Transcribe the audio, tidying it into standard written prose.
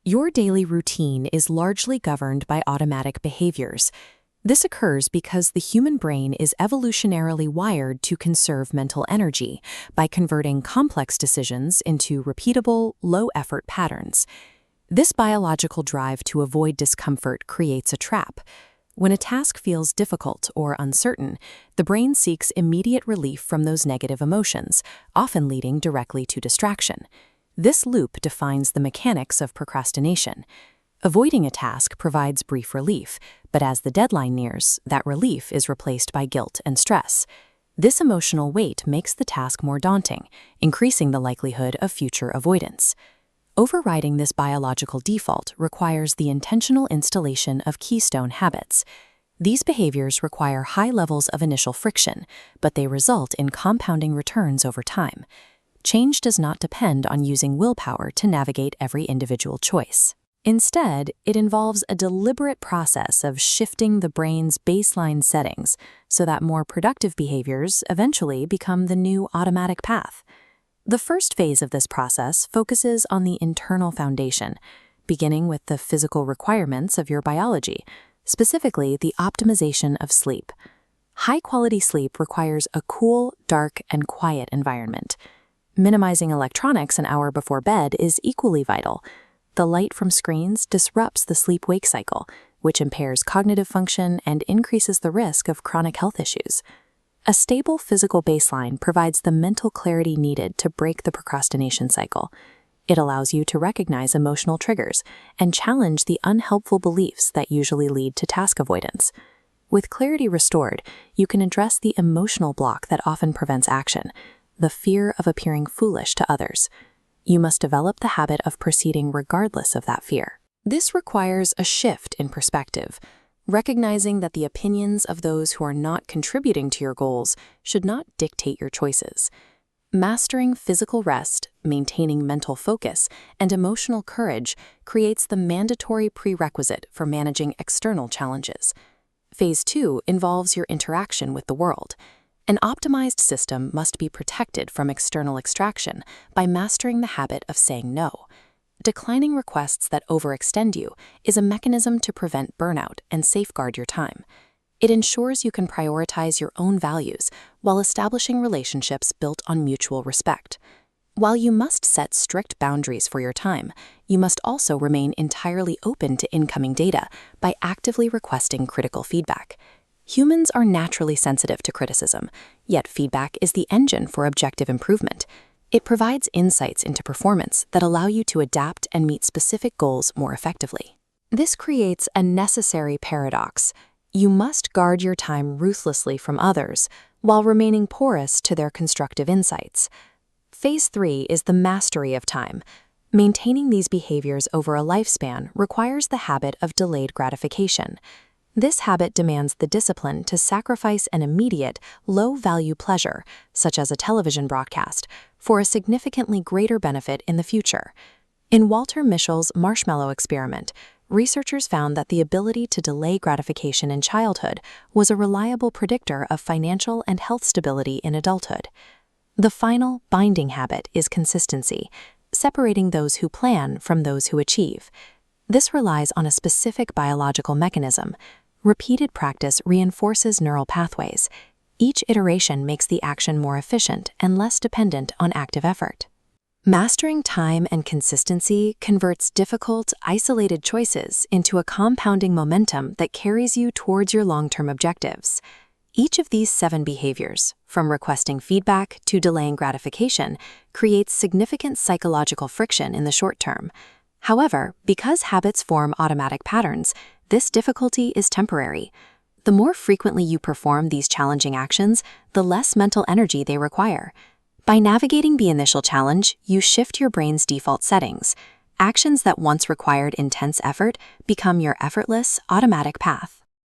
Your daily routine is largely governed by automatic behaviors. This occurs because the human brain is evolutionarily wired to conserve mental energy by converting complex decisions into repeatable, low-effort patterns. This biological drive to avoid discomfort creates a trap. When a task feels difficult or uncertain, the brain seeks immediate relief from those negative emotions, often leading directly to distraction. This loop defines the mechanics of procrastination. Avoiding a task provides brief relief, but as the deadline nears, that relief is replaced by guilt and stress. This emotional weight makes the task more daunting, increasing the likelihood of future avoidance. Overriding this biological default requires the intentional installation of keystone habits. These behaviors require high levels of initial friction, but they result in compounding returns over time. Change does not depend on using willpower to navigate every individual choice. Instead, it involves a deliberate process of shifting the brain's baseline settings so that more productive behaviors eventually become the new automatic path. The first phase of this process focuses on the internal foundation, beginning with the physical requirements of your biology, specifically the optimization of sleep. High-quality sleep requires a cool, dark, and quiet environment. Minimizing electronics an hour before bed is equally vital. The light from screens disrupts the sleep-wake cycle, which impairs cognitive function and increases the risk of chronic health issues. A stable physical baseline provides the mental clarity needed to break the procrastination cycle. It allows you to recognize emotional triggers and challenge the unhelpful beliefs that usually lead to task avoidance. With clarity restored, you can address the emotional block that often prevents action, the fear of appearing foolish to others. You must develop the habit of proceeding regardless of that fear. This requires a shift in perspective, recognizing that the opinions of those who are not contributing to your goals should not dictate your choices. Mastering physical rest, maintaining mental focus, and emotional courage creates the mandatory prerequisite for managing external challenges. Phase 2 involves your interaction with the world. An optimized system must be protected from external extraction by mastering the habit of saying no. Declining requests that overextend you is a mechanism to prevent burnout and safeguard your time. It ensures you can prioritize your own values while establishing relationships built on mutual respect. While you must set strict boundaries for your time, you must also remain entirely open to incoming data by actively requesting critical feedback. Humans are naturally sensitive to criticism, yet feedback is the engine for objective improvement. It provides insights into performance that allow you to adapt and meet specific goals more effectively. This creates a necessary paradox. You must guard your time ruthlessly from others while remaining porous to their constructive insights. Phase 3 is the mastery of time. Maintaining these behaviors over a lifespan requires the habit of delayed gratification. This habit demands the discipline to sacrifice an immediate, low-value pleasure, such as a television broadcast, for a significantly greater benefit in the future. In Walter Mischel's marshmallow experiment, researchers found that the ability to delay gratification in childhood was a reliable predictor of financial and health stability in adulthood. The final, binding habit is consistency, separating those who plan from those who achieve. This relies on a specific biological mechanism. Repeated practice reinforces neural pathways. Each iteration makes the action more efficient and less dependent on active effort. Mastering time and consistency converts difficult, isolated choices into a compounding momentum that carries you towards your long-term objectives. Each of these 7 behaviors, from requesting feedback to delaying gratification, creates significant psychological friction in the short term. However, because habits form automatic patterns, this difficulty is temporary. The more frequently you perform these challenging actions, the less mental energy they require. By navigating the initial challenge, you shift your brain's default settings. Actions that once required intense effort become your effortless, automatic path.